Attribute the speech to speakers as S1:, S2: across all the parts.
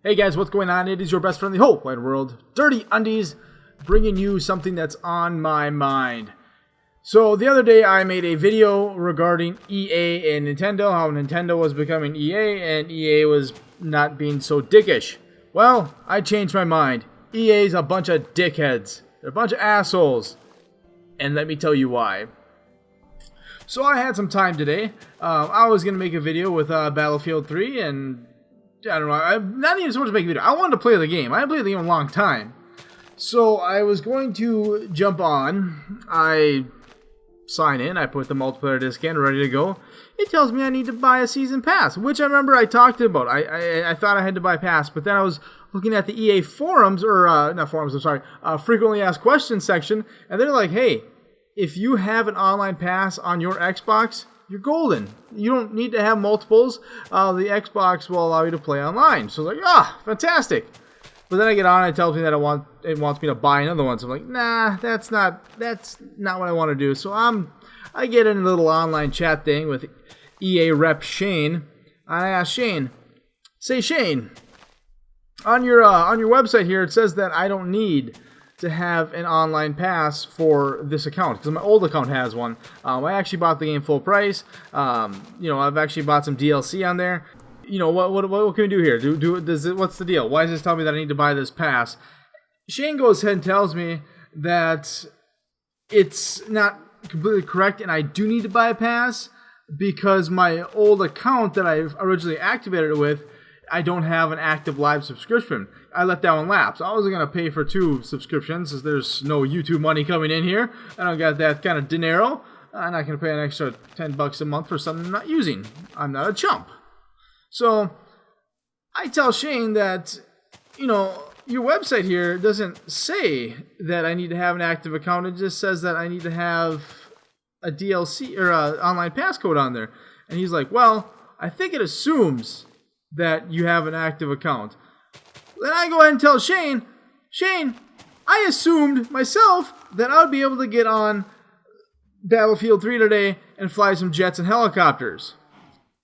S1: Hey guys, what's going on? It is your best friend in the whole wide world, Dirty Undies, bringing you something that's on my mind. So the other day I made a video regarding EA and Nintendo, how Nintendo was becoming EA and EA was not being so dickish. Well, I changed my mind. EA's a bunch of dickheads. They're a bunch of assholes. And let me tell you why. So I had some time today. I was going to make a video with Battlefield 3 and I don't know, I'm not even supposed to make a video. I wanted to play the game. I haven't played the game in a long time. So I was going to jump on. I sign in. I put the multiplayer disc in, ready to go. It tells me I need to buy a season pass, which I remember I talked about. I thought I had to buy a pass, but then I was looking at the EA forums, or not forums, I'm sorry, frequently asked questions section, and they're like, hey, if you have an online pass on your Xbox, you're golden. You don't need to have multiples. The Xbox will allow you to play online. So I was like, fantastic. But then I get on and it tells me that it wants me to buy another one. So I'm like, nah, that's not what I want to do. So I get in a little online chat thing with EA rep Shane. I asked Shane, Shane, on your website here it says that I don't need to have an online pass for this account because my old account has one. I actually bought the game full price. I've actually bought some DLC on there. What can we do here? What's the deal? Why does this tell me that I need to buy this pass? Shane goes ahead and tells me that it's not completely correct and I do need to buy a pass because my old account that I originally activated it with, I don't have an active live subscription. I let that one lapse. I wasn't going to pay for 2 subscriptions because there's no YouTube money coming in here. I don't got that kind of dinero. I'm not going to pay an extra $10 a month for something I'm not using. I'm not a chump. So I tell Shane that, your website here doesn't say that I need to have an active account. It just says that I need to have a DLC or an online passcode on there. And he's like, well, I think it assumes that you have an active account. Then I go ahead and tell Shane, I assumed myself that I would be able to get on Battlefield 3 today and fly some jets and helicopters.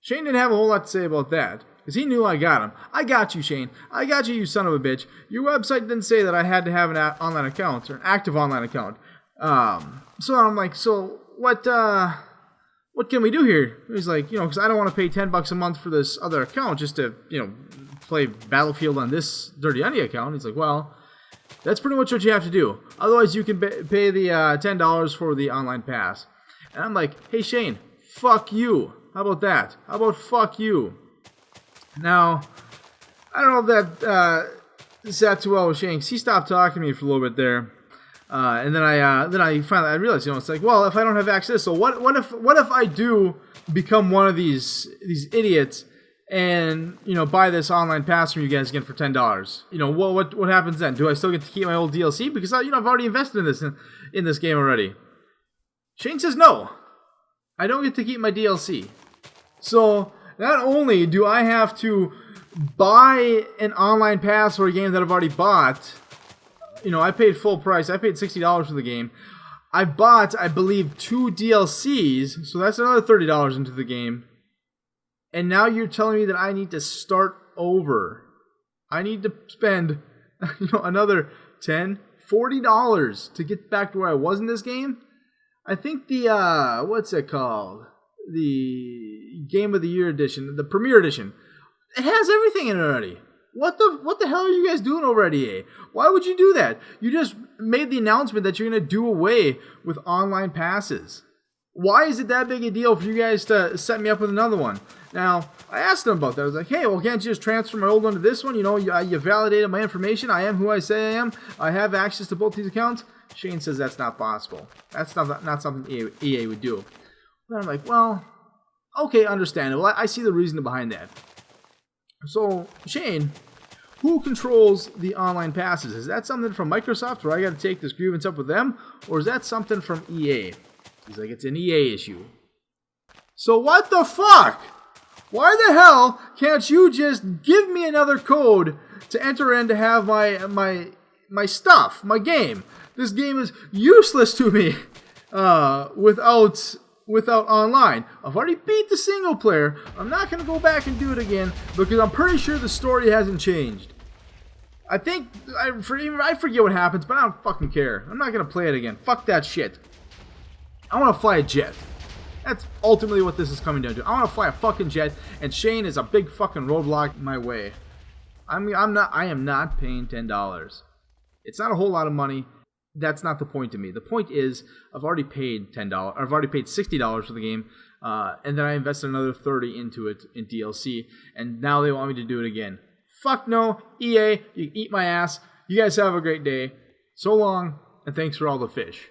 S1: Shane didn't have a whole lot to say about that, because he knew I got him. I got you, Shane. I got you, you son of a bitch. Your website didn't say that I had to have an online account, or an active online account. So I'm like, so what can we do here? He's like, because I don't want to pay $10 a month for this other account just to, play Battlefield on this Dirty Undie account. He's like, well, that's pretty much what you have to do. Otherwise, you can pay the $10 for the online pass. And I'm like, hey, Shane, fuck you. How about that? How about fuck you? Now, I don't know if that sat too well with Shane, because he stopped talking to me for a little bit there. And then I finally realized, it's like, well, if I don't have access, so what if I do become one of these idiots and buy this online pass from you guys again for $10? What happens then? Do I still get to keep my old DLC because I've already invested in this game already? Shane says no, I don't get to keep my DLC. So not only do I have to buy an online pass for a game that I've already bought. I paid full price. I paid $60 for the game. I bought, I believe, 2 DLCs, so that's another $30 into the game. And now you're telling me that I need to start over. I need to spend, another $10, $40 to get back to where I was in this game. I think the, what's it called? The Game of the Year edition, the Premier edition. It has everything in it already. What the hell are you guys doing over at EA? Why would you do that? You just made the announcement that you're going to do away with online passes. Why is it that big a deal for you guys to set me up with another one? Now, I asked them about that. I was like, hey, well, can't you just transfer my old one to this one? You validated my information. I am who I say I am. I have access to both these accounts. Shane says that's not possible. That's not something EA would do. Then I'm like, well, okay, understandable. I see the reason behind that. So, Shane, who controls the online passes? Is that something from Microsoft where I got to take this grievance up with them? Or is that something from EA? He's like, it's an EA issue. So what the fuck? Why the hell can't you just give me another code to enter in to have my stuff, my game? This game is useless to me without without online. I've already beat the single player. I'm not going to go back and do it again because I'm pretty sure the story hasn't changed. I think, I forget what happens, but I don't fucking care. I'm not going to play it again. Fuck that shit. I want to fly a jet. That's ultimately what this is coming down to. I want to fly a fucking jet, and Shane is a big fucking roadblock in my way. I am not paying $10. It's not a whole lot of money. That's not the point to me. The point is, I've already paid $10. I've already paid $60 for the game, and then I invested another $30 into it in DLC, and now they want me to do it again. Fuck no, EA, you eat my ass. You guys have a great day. So long, and thanks for all the fish.